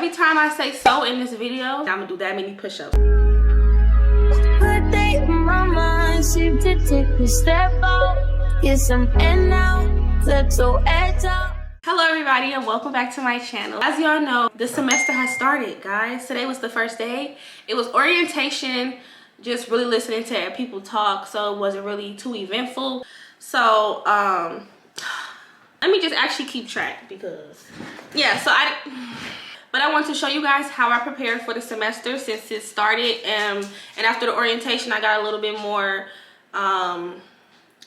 every time I say so in this video, I'm gonna do that many push-ups. Good day in my mind, seem to take a step out, get some air now, flip to edge out. Hello everybody and welcome back to my channel. As y'all know, the semester has started, guys. Today was the first day. It was orientation, just really listening to people talk, so it wasn't really too eventful. So let me just actually keep track because yeah, but I want to show you guys how I prepared for the semester since it started, and after the orientation I got a little bit more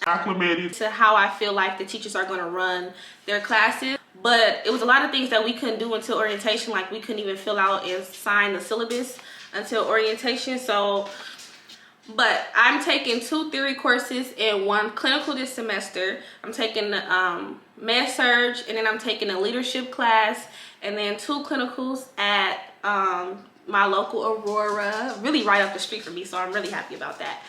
acclimated to how I feel like the teachers are going to run their classes. But it was a lot of things that we couldn't do until orientation, like we couldn't even fill out and sign the syllabus until orientation. So but I'm taking 2 theory courses and 1 clinical this semester. I'm taking med surg, and then I'm taking a leadership class, and then 2 clinicals at my local Aurora, really right up the street from me, so I'm really happy about that.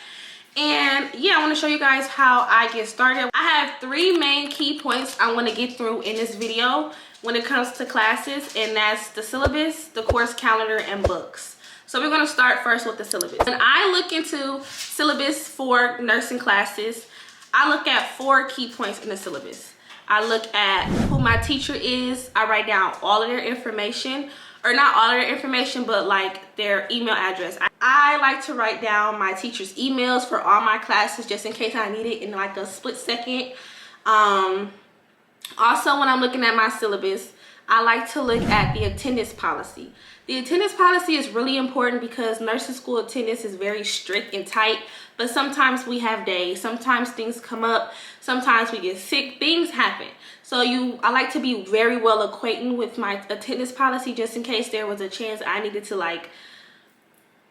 And yeah, I want to show you guys how I get started. I have 3 main key points I want to get through in this video when it comes to classes, and that's the syllabus, the course calendar, and books. So we're going to start first with the syllabus. When I look into syllabus for nursing classes, I look at 4 key points in the syllabus. I look at who my teacher is. I write down all of their information, or not all of their information, but like their email address. I like to write down my teacher's emails for all my classes just in case I need it in like a split second. Also, when I'm looking at my syllabus, I like to look at the attendance policy. The attendance policy is really important because nursing school attendance is very strict and tight, but sometimes we have days, sometimes things come up, sometimes we get sick, things happen. So I like to be very well acquainted with my attendance policy just in case there was a chance I needed to like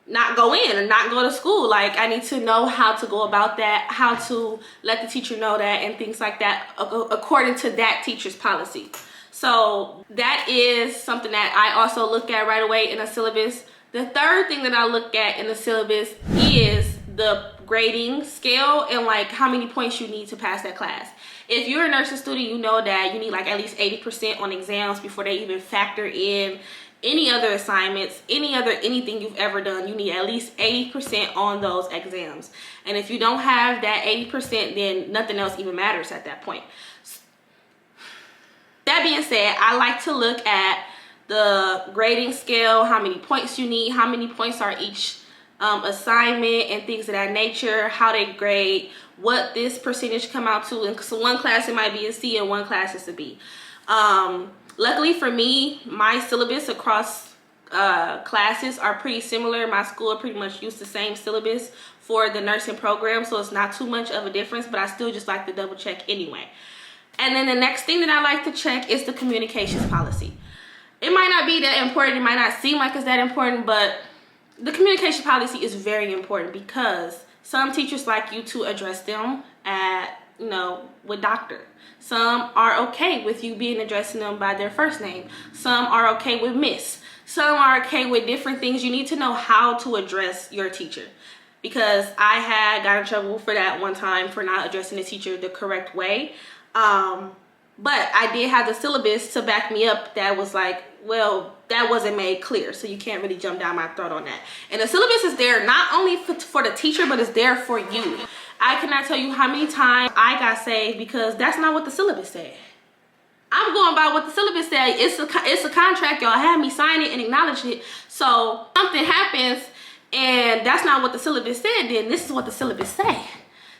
not go in or not go to school. Like I need to know how to go about that, how to let the teacher know that, and things like that according to that teacher's policy. So that is something that I also look at right away in a syllabus. The third thing that I look at in the syllabus is the grading scale and like how many points you need to pass that class. If you're a nursing student, you know that you need like at least 80% on exams before they even factor in any other assignments, anything you've ever done. You need at least 80% on those exams. And if you don't have that 80%, then nothing else even matters at that point. That being said, I like to look at the grading scale, how many points you need, how many points are each assignment, and things of that nature, how they grade, what this percentage come out to. And so one class it might be a C and one class is a B. Luckily for me, my syllabus across classes are pretty similar. My school pretty much used the same syllabus for the nursing program, so it's not too much of a difference, but I still just like to double check anyway. And then the next thing that I like to check is the communications policy. It might not be that important, it might not seem like it's that important, but the communication policy is very important because some teachers like you to address them at, with doctor. Some are okay with you addressing them by their first name. Some are okay with miss. Some are okay with different things. You need to know how to address your teacher, because I had got in trouble for that one time for not addressing the teacher the correct way. But I did have the syllabus to back me up that was like, well, that wasn't made clear, so you can't really jump down my throat on that. And the syllabus is there not only for the teacher, but it's there for you. I cannot tell you how many times I got saved because that's not what the syllabus said. I'm going by what the syllabus said. It's a contract, y'all have me sign it and acknowledge it. So something happens and that's not what the syllabus said, then this is what the syllabus said.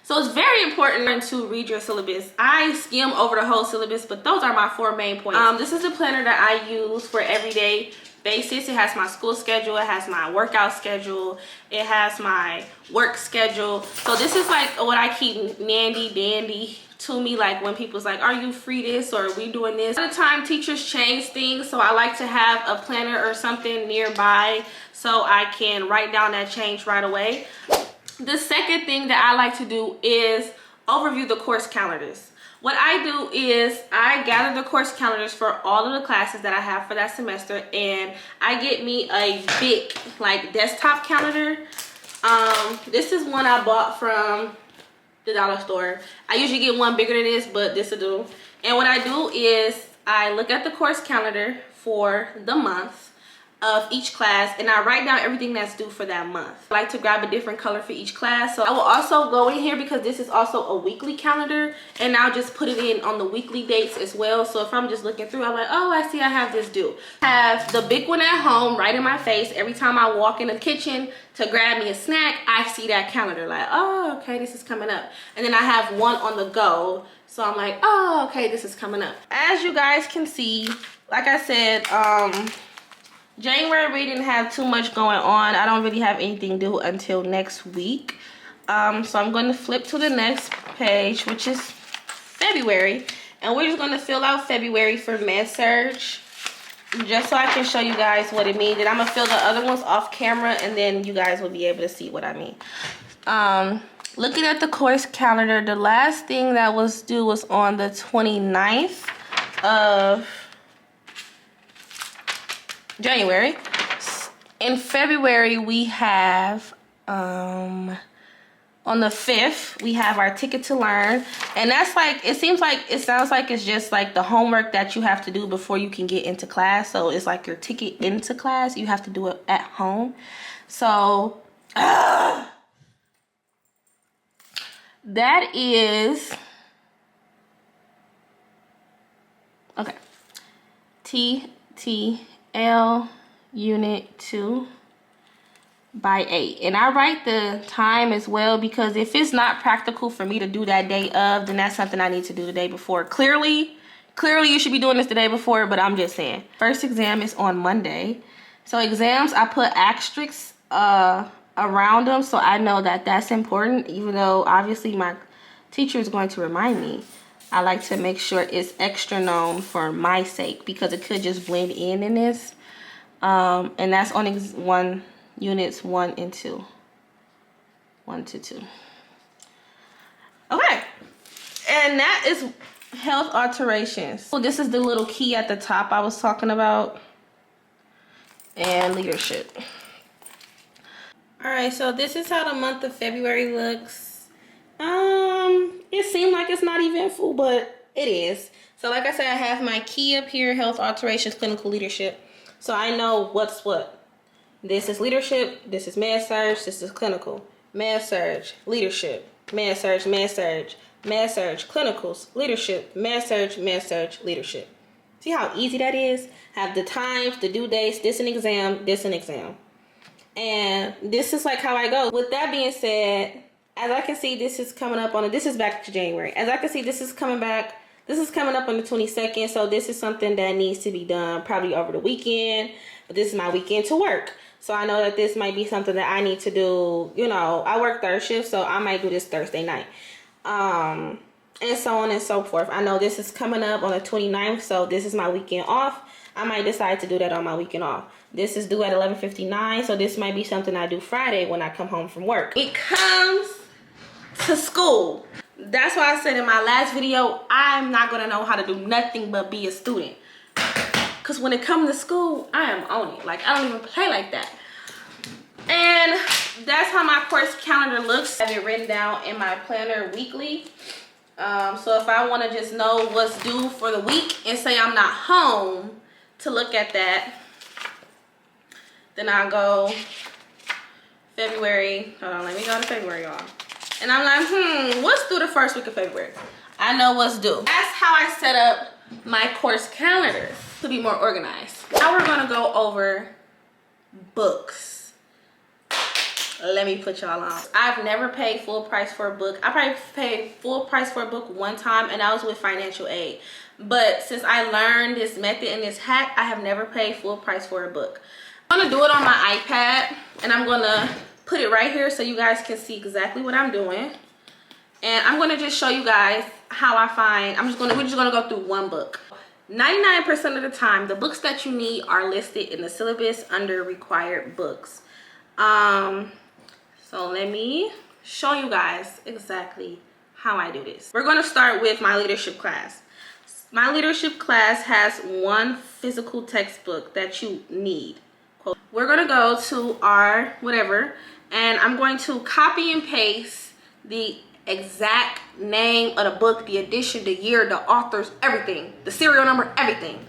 So it's very important to read your syllabus. I skim over the whole syllabus, but those are my 4 main points. This is the planner that I use for everyday basis. It has my school schedule, it has my workout schedule, it has my work schedule. So this is like what I keep nandy dandy to me, like when people's like, are you free this, or are we doing this? A lot of time teachers change things, so I like to have a planner or something nearby so I can write down that change right away. The second thing that I like to do is overview the course calendars. What I do is I gather the course calendars for all of the classes that I have for that semester, and I get me a big like desktop calendar. This is one I bought from the dollar store. I usually get one bigger than this, but this will do. And what I do is I look at the course calendar for the month. of each class, and I write down everything that's due for that month. I like to grab a different color for each class. So I will also go in here, because this is also a weekly calendar, and I'll just put it in on the weekly dates as well. So if I'm just looking through, I'm like, oh, I see I have this due. I have the big one at home right in my face. Every time I walk in the kitchen to grab me a snack, I see that calendar like, oh, okay, this is coming up. And then I have one on the go, so I'm like, oh, okay, this is coming up. As you guys can see, like I said, January, we didn't have too much going on. I don't really have anything due until next week. So I'm going to flip to the next page, which is February. And we're just going to fill out February for Med-Surg, just so I can show you guys what it means. And I'm going to fill the other ones off camera, and then you guys will be able to see what I mean. Looking at the course calendar, the last thing that was due was on the 29th of January. In February, we have on the 5th, we have our ticket to learn, and that's like, it sounds like it's just like the homework that you have to do before you can get into class. So it's like your ticket into class, you have to do it at home. So that is okay. TTL Unit 2 by 8, and I write the time as well, because if it's not practical for me to do that day of, then that's something I need to do the day before. Clearly you should be doing this the day before, but I'm just saying. First exam is on Monday. So exams, I put asterisks around them, so I know that that's important, even though obviously my teacher is going to remind me. I like to make sure it's extra known for my sake, because it could just blend in this. And that's on units 1 and 2. 1 to 2. Okay. And that is health alterations. So this is the little key at the top I was talking about. And leadership. Alright, so this is how the month of February looks. It seemed like it's not eventful, but it is. So like I said, I have my key up here, health alterations, clinical leadership. So I know what's what. This is leadership, this is Med-Surg, this is clinical. Med-Surg, leadership, Med-Surg, Med-Surg, Med-Surg, clinicals, leadership, Med-Surg, Med-Surg, leadership. See how easy that is? Have the times, the due dates, this an exam, this an exam. And this is like how I go. With that being said, as I can see, this is coming up on, this is back to January. As I can see, this is coming back. This is coming up on the 22nd. So this is something that needs to be done probably over the weekend. But this is my weekend to work. So I know that this might be something that I need to do. You know, I work third shift, so I might do this Thursday night. And so on and so forth. I know this is coming up on the 29th, so this is my weekend off. I might decide to do that on my weekend off. This is due at 11:59, so this might be something I do Friday when I come home from work. It comes to school. That's why I said in my last video, I'm not going to know how to do nothing but be a student. Because when it comes to school, I am on it. Like, I don't even play like that. And that's how my course calendar looks. I have it written down in my planner weekly. So if I want to just know what's due for the week and say I'm not home to look at that, then I'll go February. Hold on, let me go to February, y'all. And I'm like, what's due the first week of February? I know what's due. That's how I set up my course calendar to be more organized. Now we're gonna go over books. Let me put y'all on. I've never paid full price for a book. I probably paid full price for a book one time, and that was with financial aid. But since I learned this method and this hack, I have never paid full price for a book. I'm gonna do it on my iPad, and I'm gonna put it right here so you guys can see exactly what I'm doing. And I'm gonna just show you guys how I find, we're just gonna go through one book. 99% of the time, the books that you need are listed in the syllabus under required books. So let me show you guys exactly how I do this. We're gonna start with my leadership class. My leadership class has one physical textbook that you need. We're gonna go to our whatever, and I'm going to copy and paste the exact name of the book, the edition, the year, the authors, everything, the serial number, everything.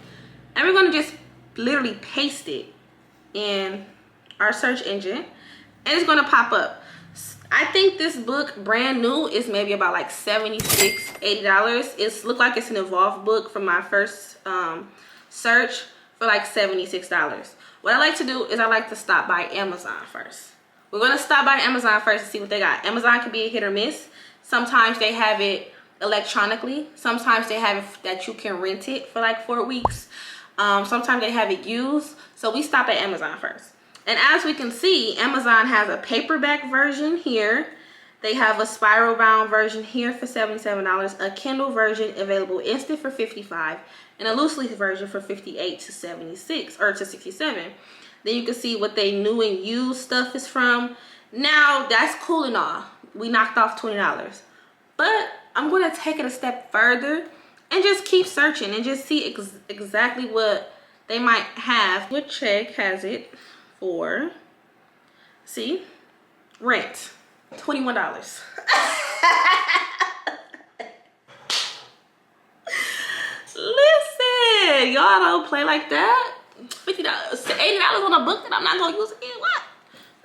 And we're gonna just literally paste it in our search engine, and it's gonna pop up. I think this book brand new is maybe about like $76, $80. It's look like it's an Evolve book from my first search for like $76. What I like to do is I like to stop by Amazon first. We're gonna stop by Amazon first and see what they got. Amazon can be a hit or miss. Sometimes they have it electronically. Sometimes they have it that you can rent it for like 4 weeks. Sometimes they have it used. So we stop at Amazon first. And as we can see, Amazon has a paperback version here. They have a spiral bound version here for $77, a Kindle version available instant for $55, and a loose leaf version for $58 to $76 or to $67. Then you can see what they new and used stuff is from. Now that's cool and all. We knocked off $20, but I'm going to take it a step further and just keep searching and just see exactly what they might have. What check has it for? See, rent, $21. Listen, y'all don't play like that. $50, $80 on a book that I'm not gonna use again. What?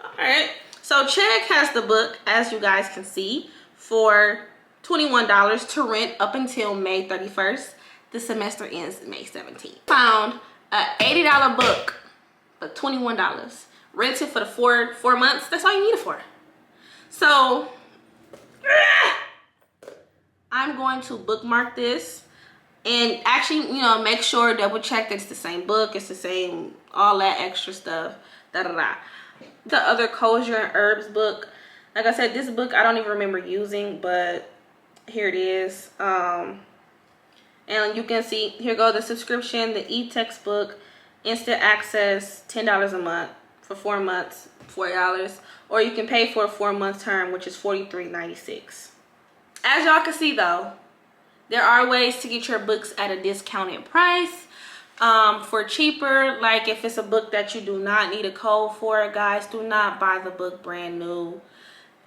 All right. So Check has the book, as you guys can see, for $21 to rent up until May 31st. The semester ends May 17th. Found an $80 book for $21. Rented for the four months. That's all you need it for. So I'm going to bookmark this and actually, you know, make sure, double check that it's the same book, it's the same, all that extra stuff. The other Kosher and Herbs book, like I said, this book I don't even remember using, but here it is. And you can see, here goes the subscription, the e-textbook, instant access, $10 a month for 4 months, $40, or you can pay for a 4-month term, which is $43.96. As y'all can see though, there are ways to get your books at a discounted price for cheaper. Like if it's a book that you do not need a code for, guys, do not buy the book brand new.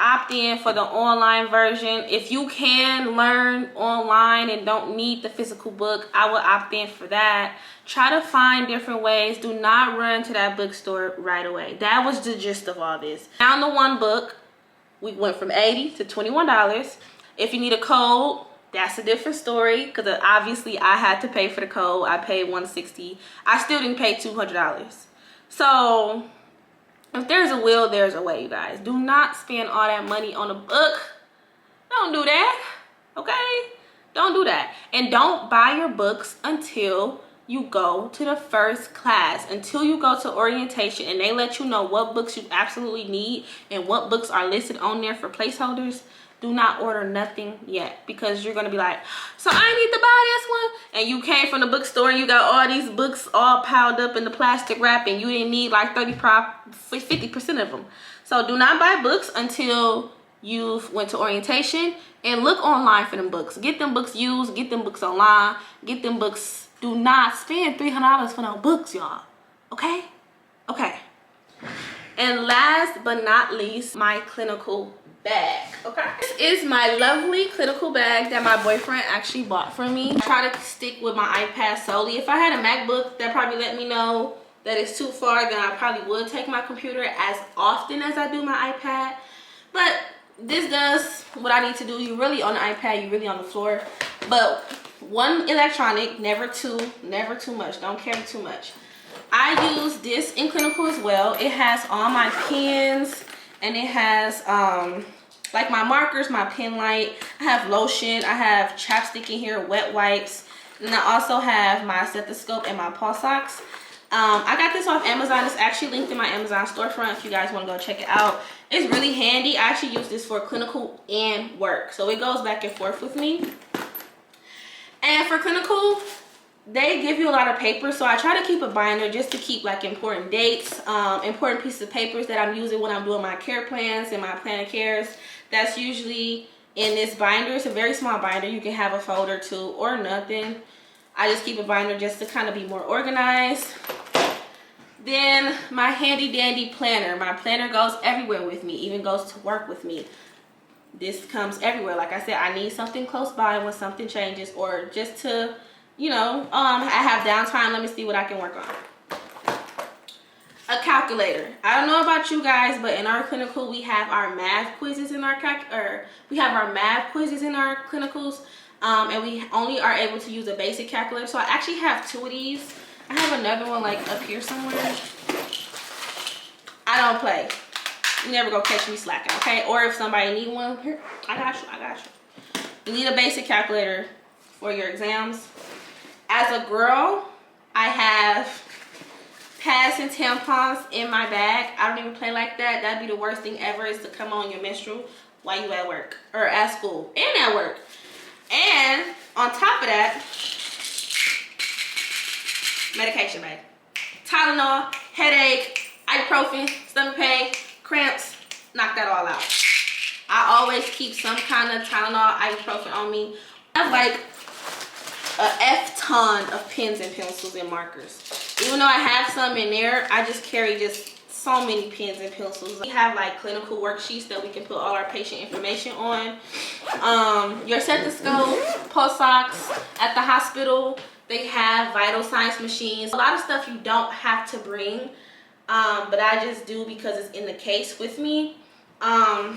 Opt in for the online version. If you can learn online and don't need the physical book, I would opt in for that. Try to find different ways. Do not run to that bookstore right away. That was the gist of all this. Found the one book. We went from $80 to $21. If you need a code, that's a different story, because obviously I had to pay for the code. I paid $160. I still didn't pay $200. So if there's a will, there's a way, you guys. Do not spend all that money on a book. Don't do that, okay? Don't do that. And don't buy your books until you go to the first class, until you go to orientation and they let you know what books you absolutely need and what books are listed on there for placeholders. Do not order nothing yet, because you're gonna be like, so I need to buy this one, and you came from the bookstore and you got all these books all piled up in the plastic wrap and you didn't need like 50% of them. So do not buy books until you've went to orientation, and look online for them books. Get them books used, get them books online, get them books. Do not spend $300 for no books, y'all. Okay? Okay. And last but not least, my clinical bag. Okay, this is my lovely clinical bag that my boyfriend actually bought for me. I try to stick with my iPad solely. If I had a MacBook, that probably let me know that it's too far, then I probably would take my computer as often as I do my iPad. But this does what I need to do. You really on the iPad, you really on the floor. But one electronic, never too much. Don't carry too much. I use this in clinical as well. It has all my pens, and it has like my markers, my pen light. I have lotion, I have chapstick in here, wet wipes, and I also have my stethoscope and my pulse ox. I got this off Amazon. It's actually linked in my Amazon storefront if you guys want to go check it out. It's really handy. I actually use this for clinical and work, so it goes back and forth with me. And for clinical, they give you a lot of paper, so I try to keep a binder just to keep like important dates, important pieces of papers that I'm using when I'm doing my care plans and my plan of cares. That's usually in this binder. It's a very small binder. You can have a folder too or nothing. I just keep a binder just to kind of be more organized. Then my handy dandy planner. My planner goes everywhere with me, even goes to work with me. This comes everywhere. Like I said, I need something close by when something changes, or just to, you know, I have downtime. Let me see what I can work on. a calculator. I don't know about you guys, but in our clinical we have our math quizzes in our clinicals, and we only are able to use a basic calculator. So I actually have 2 of these. I have another one like up here somewhere. I don't play. You never go catch me slacking, okay? Or if somebody need one, here, I got you. You need a basic calculator for your exams. As a girl, I have pads and tampons in my bag. I don't even play like that. That'd be the worst thing ever, is to come on your menstrual while you at work or at school and at work. And on top of that, medication bag. Tylenol, headache, ibuprofen, stomach pain, cramps, knock that all out. I always keep some kind of Tylenol, ibuprofen on me. I have like a F-ton of pens and pencils and markers. Even though I have some in there, I just carry just so many pens and pencils. We have like clinical worksheets that we can put all our patient information on. Your stethoscope, pulse ox at the hospital. They have vital signs machines. A lot of stuff you don't have to bring, but I just do because it's in the case with me. And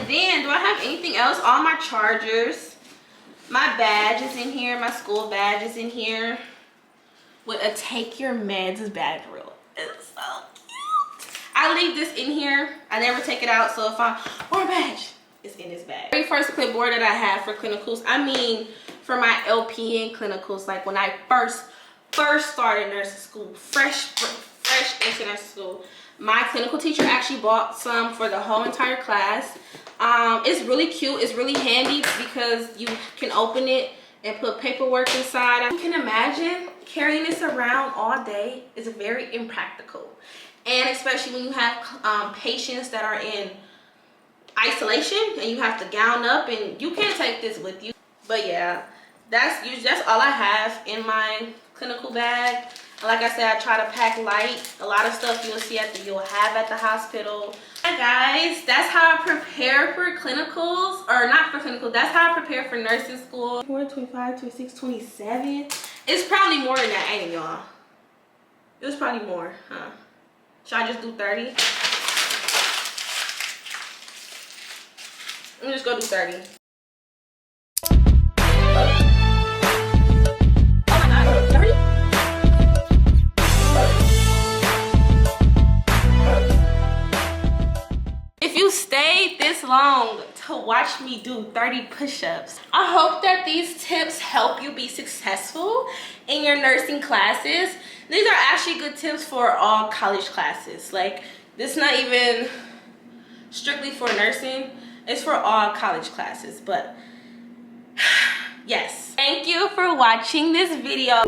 then, do I have anything else? All my chargers. My badge is in here. My school badge is in here. With a take your meds badge reel. It's so cute. I leave this in here. I never take it out. So if or badge, it's in this bag. Very first clipboard that I have for clinicals. I mean, for my LPN clinicals, like when I first started nursing school, fresh into nursing school, my clinical teacher actually bought some for the whole entire class. It's really cute. It's really handy because you can open it and put paperwork inside. You can imagine carrying this around all day is very impractical, and especially when you have patients that are in isolation and you have to gown up, and you can't take this with you. But yeah, that's all I have in my clinical bag. Like I said, I try to pack light. A lot of stuff you'll have at the hospital. Hi guys, that's how I prepare for clinicals, or not for clinicals, that's how I prepare for nursing school. 24, 25, 26, 27. It's probably more than that, ain't it, y'all? It was probably more, huh? Should I just do 30? Let me just go do 30. If you stayed this long to watch me do 30 push-ups, I hope that these tips help you be successful in your nursing classes. These are actually good tips for all college classes. Like, this is not even strictly for nursing. It's for all college classes, but yes. Thank you for watching this video.